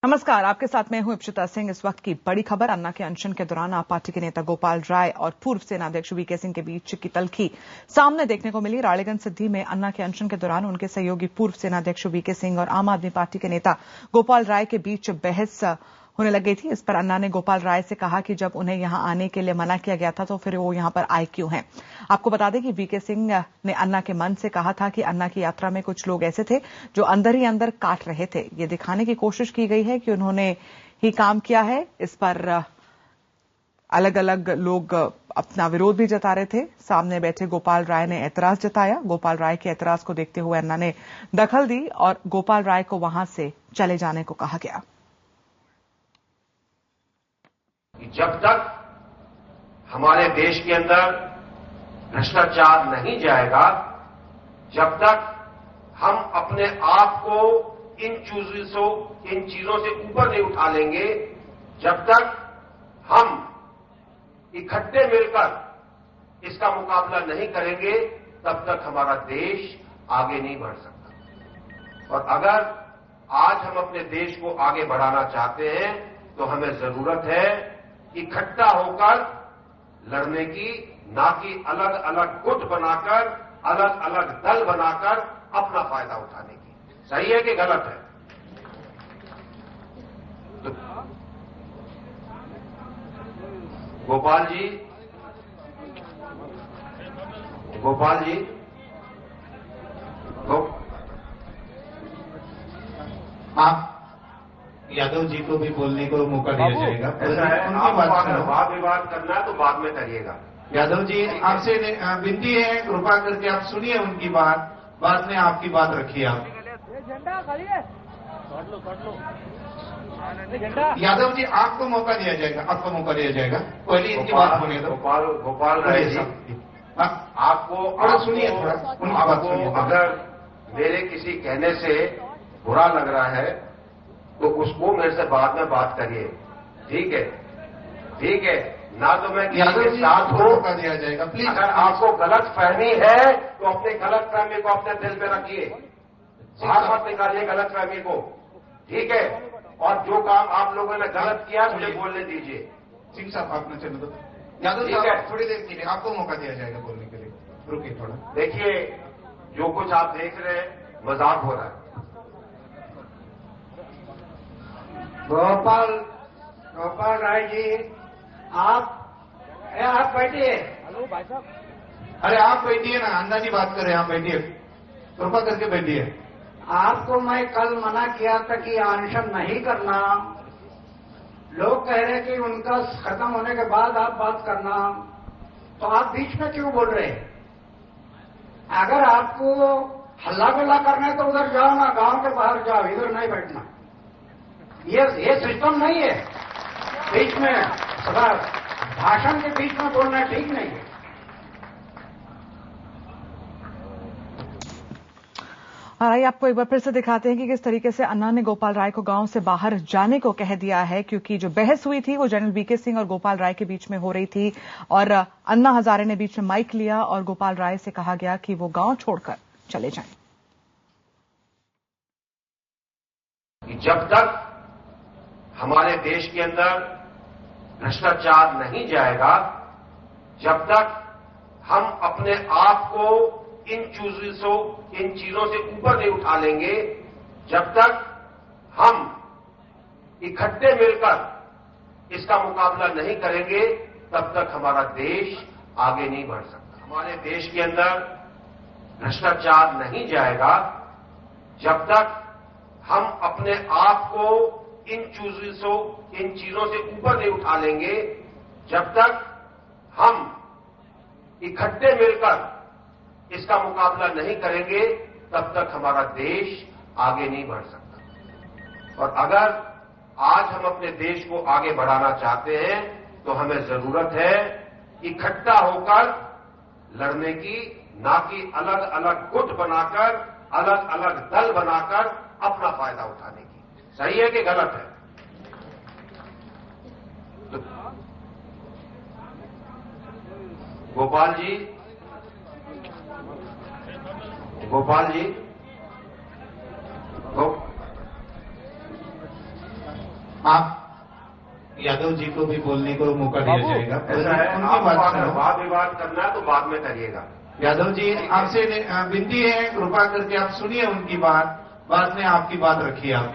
नमस्कार, आपके साथ मैं हूं इप्सिता सिंह। इस वक्त की बड़ी खबर, अन्ना के अनशन के दौरान आप पार्टी के नेता गोपाल राय और पूर्व सेनाध्यक्ष वीके सिंह के बीच की तल्खी सामने देखने को मिली। रालेगंज सिद्धि में अन्ना के अनशन के दौरान उनके सहयोगी पूर्व सेनाध्यक्ष वीके सिंह और आम आदमी पार्टी के नेता गोपाल राय के बीच बहस होने लगी थी। इस पर अन्ना ने गोपाल राय से कहा कि जब उन्हें यहां आने के लिए मना किया गया था तो फिर वो यहां पर आए क्यों हैं। आपको बता दें कि वीके सिंह ने अन्ना के मन से कहा था कि अन्ना की यात्रा में कुछ लोग ऐसे थे जो अंदर ही अंदर काट रहे थे। ये दिखाने की कोशिश की गई है कि उन्होंने ही काम किया है। इस पर अलग अलग लोग अपना विरोध भी जता रहे थे। सामने बैठे गोपाल राय ने ऐतराज जताया। गोपाल राय के ऐतराज को देखते हुए अन्ना ने दखल दी और गोपाल राय को वहां से चले जाने को कहा गया। जब तक हमारे देश के अंदर भ्रष्टाचार नहीं जाएगा, जब तक हम अपने आप को इन चीजों से ऊपर नहीं उठा लेंगे, जब तक हम इकट्ठे मिलकर इसका मुकाबला नहीं करेंगे, तब तक हमारा देश आगे नहीं बढ़ सकता। और अगर आज हम अपने देश को आगे बढ़ाना चाहते हैं तो हमें जरूरत है इकट्ठा होकर लड़ने की, ना कि अलग अलग गुट बनाकर, अलग अलग दल बनाकर अपना फायदा उठाने की। सही है कि गलत है? तो गोपाल जी आप यादव जी को भी बोलने को मौका दिया जाएगा। ऐसा है, आप वाद विवाद करना है तो बाद में करिएगा। यादव जी, आपसे विनती है, कृपा करके आप सुनिए उनकी बात, बाद में आपकी बात रखिए। आप यादव जी, आपको मौका दिया जाएगा, पहले इनकी बात होने दो। गोपाल राय जी, आपको सुनिए थोड़ा उनकी बात सुनिए। अगर मेरे किसी कहने से बुरा लग रहा है तो उसको मेरे से बाद में बात करिए, ठीक है? ना तो मैं किसी के साथ हो दिया जाएगा, प्लीज। अगर आपको गलत फहमी है तो अपनी गलत फहमी को अपने दिल में रखिए, बाहर मत निकालिए गलत फहमी को, ठीक है? और जो काम आप लोगों ने गलत किया मुझे बोलने दीजिए। सिंह साहब, आपने चलो तो यादव जी, थोड़ी देर के लिए आपको मौका दिया जाएगा बोलने के लिए, रुकिए थोड़ा। देखिए, जो कुछ आप देख रहे हैं मजाक हो रहा है। गोपाल राय जी, आप बैठिए। हेलो भाई साहब, अरे आप बैठिए ना, अंदाजी बात कर रहे हैं, आप बैठिए, कृपा करके बैठिए। आपको मैं कल मना किया था कि अनशन नहीं करना। लोग कह रहे कि उनका खत्म होने के बाद आप बात करना, तो आप बीच में क्यों बोल रहे हैं? अगर आपको हल्ला गुल्ला करना है तो उधर जाओ ना, गांव के बाहर जाओ, इधर नहीं बैठना। ये सिस्टम नहीं है। बीच में सदा भाषण के बीच में बोलना ठीक नहीं है। और आइए आपको एक बार फिर से दिखाते हैं कि किस तरीके से अन्ना ने गोपाल राय को गांव से बाहर जाने को कह दिया है, क्योंकि जो बहस हुई थी वो जनरल वीके सिंह और गोपाल राय के बीच में हो रही थी और अन्ना हजारे ने बीच में माइक लिया और गोपाल राय से कहा गया कि वो गांव छोड़कर चले जाएं। जब तक हमारे देश के अंदर भ्रष्टाचार नहीं जाएगा, जब तक हम अपने आप को इन चीजों से ऊपर नहीं उठा लेंगे, जब तक हम इकट्ठे मिलकर इसका मुकाबला नहीं करेंगे, तब तक हमारा देश आगे नहीं बढ़ सकता। हमारे देश के अंदर भ्रष्टाचार नहीं जाएगा, जब तक हम अपने आप को इन चीजों से ऊपर नहीं उठा लेंगे, जब तक हम इकट्ठे मिलकर इसका मुकाबला नहीं करेंगे, तब तक हमारा देश आगे नहीं बढ़ सकता। और अगर आज हम अपने देश को आगे बढ़ाना चाहते हैं तो हमें जरूरत है इकट्ठा होकर लड़ने की, ना कि अलग अलग गुट बनाकर, अलग अलग दल बनाकर अपना फायदा उठाने की। सही है कि गलत है? तो गोपाल जी आप यादव जी को भी बोलने को मौका दिया जाएगा। ऐसा है, उनकी आपको बात अगर सुनो। वाद विवाद करना है तो बाद में करिएगा। यादव जी, आपसे विनती है, कृपा करके आप सुनिए उनकी बात, बाद में आपकी बात रखिए आप।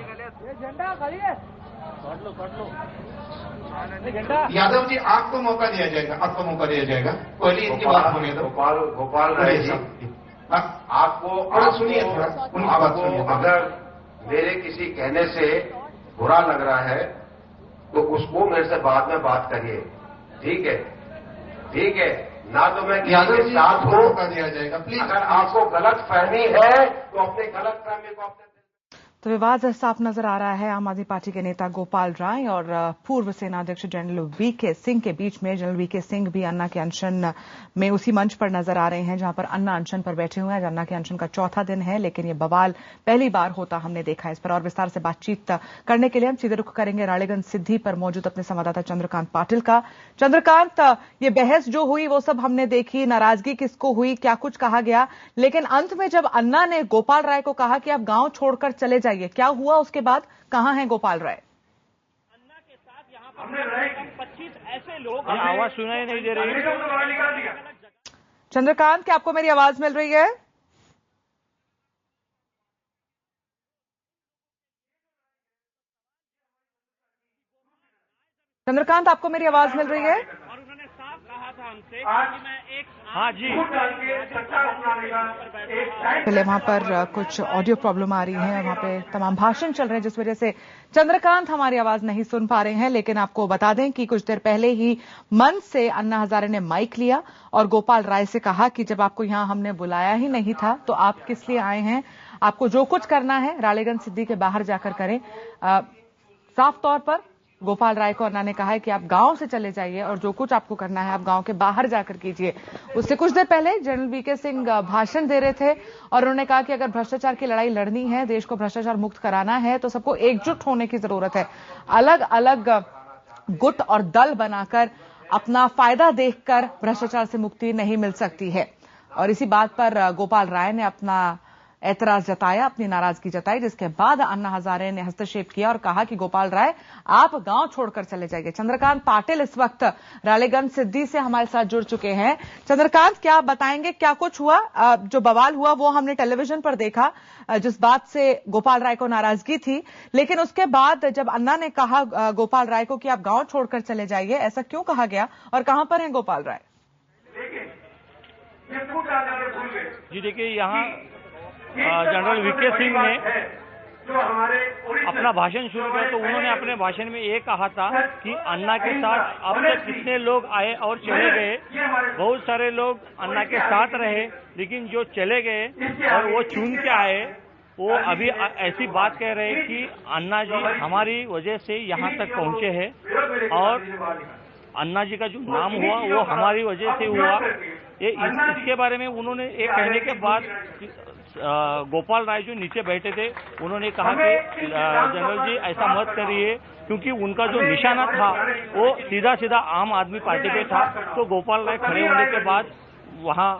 यादव जी, आपको मौका दिया जाएगा, आपको मौका दिया जाएगा। पहले इनकी बात होने दो। गोपाल राय जी, आपको सुनिए थोड़ा, उनकी बात सुनिए। अगर मेरे किसी कहने से बुरा लग रहा है तो उसको मेरे से बाद में बात करिए, ठीक है? ठीक है ना, तो मैं यादव किसी जी के साथ को हूं। मौका दिया जाएगा प्लीज। अगर आपको गलत फहमी है तो अपने गलत फहमी को अपने तो विवाद साफ नजर आ रहा है आम आदमी पार्टी के नेता गोपाल राय और पूर्व सेनाध्यक्ष जनरल वीके सिंह के बीच में। जनरल वीके सिंह भी अन्ना के अनशन में उसी मंच पर नजर आ रहे हैं जहां पर अन्ना अनशन पर बैठे हुए हैं। अन्ना के अनशन का चौथा दिन है, लेकिन ये बवाल पहली बार होता हमने देखा है। इस पर और विस्तार से बातचीत करने के लिए हम सीधे रुख करेंगे रालेगंज सिद्धि पर मौजूद अपने संवाददाता चंद्रकांत पाटिल का। चंद्रकांत, ये बहस जो हुई वो सब हमने देखी, नाराजगी किसको हुई, क्या कुछ कहा गया, लेकिन अंत में जब अन्ना ने गोपाल राय को कहा कि आप गांव छोड़कर चले जाइए, क्या हुआ उसके बाद? कहां है गोपाल राय? अन्ना के साथ यहाँ पर 25 ऐसे लोग आवाज सुनाई नहीं दे रही। चंद्रकांत, क्या आपको मेरी आवाज मिल रही है? चंद्रकांत, आपको मेरी आवाज मिल रही है? और उन्होंने साफ कहा था हमसे कि मैं एक हाँ जी पहले वहां पर कुछ ऑडियो प्रॉब्लम आ रही है, वहां पे तमाम भाषण चल रहे हैं जिस वजह से चंद्रकांत हमारी आवाज नहीं सुन पा रहे हैं। लेकिन आपको बता दें कि कुछ देर पहले ही मंच से अन्ना हजारे ने माइक लिया और गोपाल राय से कहा कि जब आपको यहां हमने बुलाया ही नहीं था तो आप किस लिए आए हैं? आपको जो कुछ करना है रालेगंज सिद्धि के बाहर जाकर करें। साफ तौर पर गोपाल राय को अन्ना ने कहा है कि आप गांव से चले जाइए और जो कुछ आपको करना है आप गांव के बाहर जाकर कीजिए। उससे कुछ देर पहले जनरल वीके सिंह भाषण दे रहे थे और उन्होंने कहा कि अगर भ्रष्टाचार की लड़ाई लड़नी है, देश को भ्रष्टाचार मुक्त कराना है, तो सबको एकजुट होने की जरूरत है। अलग अलग गुट और दल बनाकर अपना फायदा देखकर भ्रष्टाचार से मुक्ति नहीं मिल सकती है। और इसी बात पर गोपाल राय ने अपना ऐतराज जताया, अपनी नाराजगी जताई, जिसके बाद अन्ना हजारे ने हस्तक्षेप किया और कहा कि गोपाल राय आप गांव छोड़कर चले जाइए। चंद्रकांत पाटिल इस वक्त रालेगंज सिद्धि से हमारे साथ जुड़ चुके हैं। चंद्रकांत, क्या बताएंगे क्या कुछ हुआ? जो बवाल हुआ वो हमने टेलीविजन पर देखा, जिस बात से गोपाल राय को नाराजगी थी, लेकिन उसके बाद जब अन्ना ने कहा गोपाल राय को कि आप गांव छोड़कर चले जाइए, ऐसा क्यों कहा गया और कहां पर है गोपाल राय? जी देखिए, यहाँ जनरल वीके सिंह ने अपना भाषण शुरू किया तो उन्होंने अपने भाषण में ये कहा था कि अन्ना के साथ अब तक कितने लोग आए और चले गए। बहुत सारे लोग अन्ना के साथ रहे, लेकिन जो चले गए और वो चुन के आए, वो अभी ऐसी बात कह रहे हैं कि अन्ना जी हमारी वजह से यहाँ तक पहुंचे हैं और अन्ना जी का जो नाम हुआ वो हमारी वजह से हुआ। इसके बारे में उन्होंने एक कहने के बाद गोपाल राय जो नीचे बैठे थे उन्होंने कहा कि जनरल जी ऐसा मत करिए, क्योंकि उनका जो निशाना था वो सीधा सीधा आम आदमी पार्टी पे था। तो गोपाल राय खड़े होने के बाद वहाँ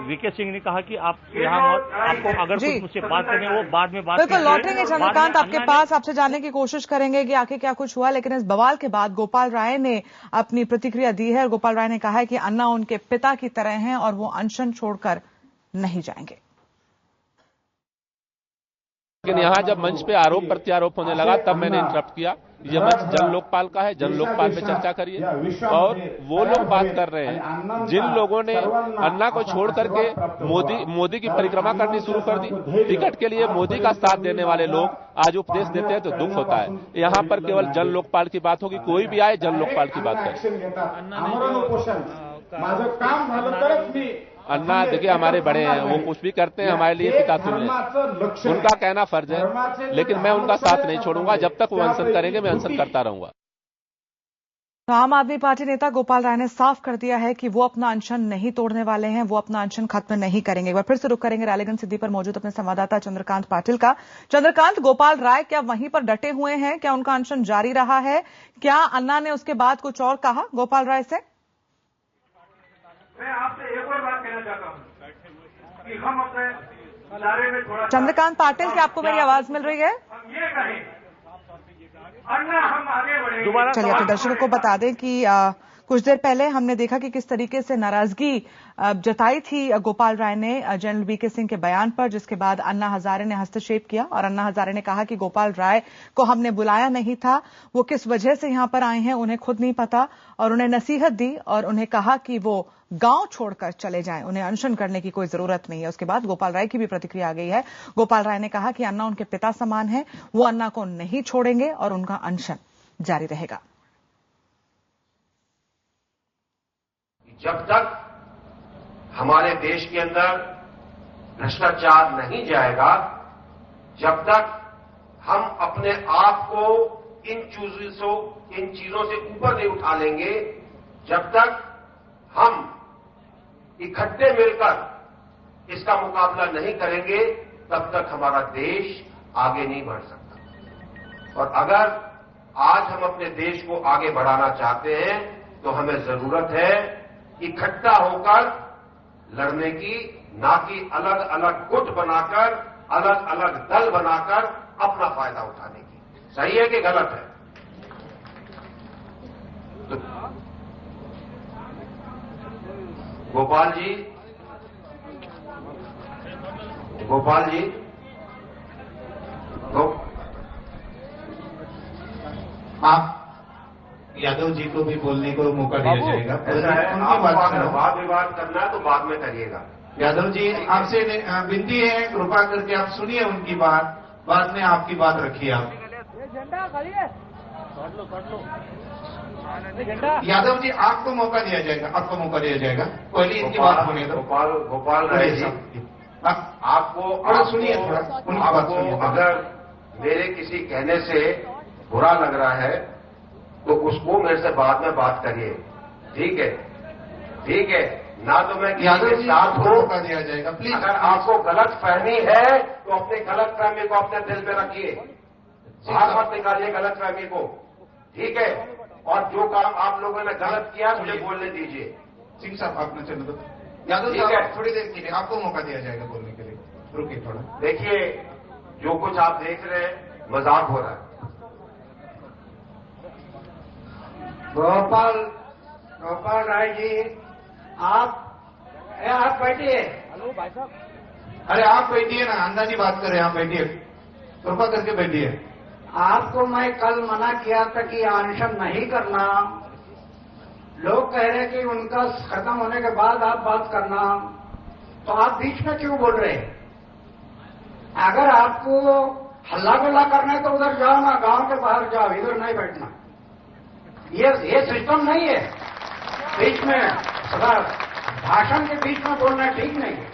वीके सिंह ने कहा कि आप यहाँ मत, आपको अगर कुछ मुझसे बात करनी है वो बाद में बात बिल्कुल लौटेंगे चंद्रकांत आपके पास, आपसे जानने की कोशिश करेंगे कि आखिर क्या कुछ हुआ। लेकिन इस बवाल के बाद गोपाल राय ने अपनी प्रतिक्रिया दी है और गोपाल राय ने कहा है कि अन्ना उनके पिता की तरह हैं और वो अनशन छोड़कर नहीं जाएंगे। लेकिन यहाँ जब मंच पे आरोप प्रत्यारोप होने लगा तब मैंने इंटरप्ट किया। ये मंच जन लोकपाल का है, जन लोकपाल पे चर्चा करिए। और वो लोग बात कर रहे हैं जिन लोगों ने अन्ना को छोड़ करके मोदी की परिक्रमा करनी शुरू कर दी, टिकट के लिए मोदी का साथ देने वाले लोग आज उपदेश देते हैं तो दुख होता है। यहाँ पर केवल जन लोकपाल की बात होगी, कोई भी आए जन लोकपाल की बात करे। अन्ना देखिए हमारे बड़े हैं, वो कुछ भी करते हैं हमारे लिए पिता तुल्य हैं, उनका कहना फर्ज है, लेकिन मैं उनका साथ नहीं छोड़ूंगा। जब तक वो अनशन करेंगे मैं अनशन करता रहूंगा। तो आम आदमी पार्टी नेता गोपाल राय ने साफ कर दिया है कि वो अपना अनशन नहीं तोड़ने वाले हैं, वो अपना अनशन खत्म नहीं करेंगे। एक बार फिर से रुक करेंगे रालेगंज सिद्धि पर मौजूद अपने संवाददाता चंद्रकांत पाटिल का। चंद्रकांत, गोपाल राय क्या वहीं पर डटे हुए हैं? क्या उनका अनशन जारी रहा है? क्या अन्ना ने उसके बाद कुछ और कहा गोपाल राय से? मैं आपसे एक और बात कहना चाहता हूं कि हम अपने बारे में थोड़ा चंद्रकांत पाटिल, क्या आपको मेरी आवाज मिल रही है? हम ये कहें अन्ना हम आगे बढ़ेंगे। दोबारा चलिए अपने दर्शकों को बता दें कि कुछ देर पहले हमने देखा कि किस तरीके से नाराजगी जताई थी गोपाल राय ने जनरल वीके सिंह के बयान पर, जिसके बाद अन्ना हजारे ने हस्तक्षेप किया और अन्ना हजारे ने कहा कि गोपाल राय को हमने बुलाया नहीं था, वो किस वजह से यहां पर आए हैं उन्हें खुद नहीं पता, और उन्हें नसीहत दी और उन्हें कहा कि वो गांव छोड़कर चले जाएं, उन्हें अनशन करने की कोई जरूरत नहीं है। उसके बाद गोपाल राय की भी प्रतिक्रिया आ गई है। गोपाल राय ने कहा कि अन्ना उनके पिता समान है, वो अन्ना को नहीं छोड़ेंगे और उनका अनशन जारी रहेगा। जब तक हमारे देश के अंदर भ्रष्टाचार नहीं जाएगा, जब तक हम अपने आप को इन चीजों से ऊपर नहीं उठा लेंगे, जब तक हम इकट्ठे मिलकर इसका मुकाबला नहीं करेंगे, तब तक हमारा देश आगे नहीं बढ़ सकता। और अगर आज हम अपने देश को आगे बढ़ाना चाहते हैं तो हमें जरूरत है इकट्ठा होकर लड़ने की, ना कि अलग अलग गुट बनाकर, अलग अलग दल बनाकर अपना फायदा उठाने की। सही है कि गलत है? तो गोपाल जी आप यादव जी को भी बोलने को मौका दिया जाएगा। ऐसा है, उनकी आपको बात अगर सुनो। वाद विवाद करना है तो बाद में करिएगा। यादव जी आपसे विनती है, कृपा करके आप सुनिए उनकी बात, बाद में आपकी बात रखिए आप। यादव जी आपको मौका दिया जाएगा, पहले इनकी बात होने दो। गोपाल राय जी, आपको सुनिए थोड़ा, उनकी बात सुनिए। अगर मेरे किसी कहने से बुरा लग रहा है तो उसको मेरे से बाद में बात करिए, ठीक है? ना तो मैं यादव किसी जी के साथ आपको हूं। मौका दिया जाएगा, प्लीज। अगर आपको गलत फहमी है तो अपने गलत फहमी को अपने दिल में रखिए, बाहर मत निकालिए गलत फहमी को, ठीक है? और जो काम आप लोगों ने गलत किया मुझे बोलने दीजिए। सिंह साहब आपने चलो तो यादव ठीक है। साहब थोड़ी देर के लिए आपको मौका दिया जाएगा बोलने के लिए, रुकिए थोड़ा। देखिए, जो कुछ आप देख रहे हैं मजाक हो रहा है। गोपाल राय जी, आप बैठिए। अरे आप बैठिए ना, अंदाजी बात कर रहे हैं, आप बैठिए, कृपा करके बैठिए। आपको मैं कल मना किया था कि अनशन नहीं करना। लोग कह रहे कि उनका खत्म होने के बाद आप बात करना, तो आप बीच में क्यों बोल रहे हैं? अगर आपको हल्ला गुल्ला करना है तो उधर जाओ ना, गांव के बाहर जाओ, इधर नहीं बैठना। ये सिस्टम नहीं है। बीच में सदा भाषण के बीच में बोलना ठीक नहीं है।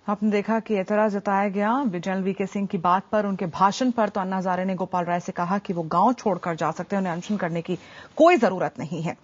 आपने देखा कि एतराज जताया गया जनरल वीके सिंह की बात पर, उनके भाषण पर। तो अन्ना हजारे ने गोपाल राय से कहा कि वो गांव छोड़कर जा सकते हैं, उन्हें अनशन करने की कोई जरूरत नहीं है।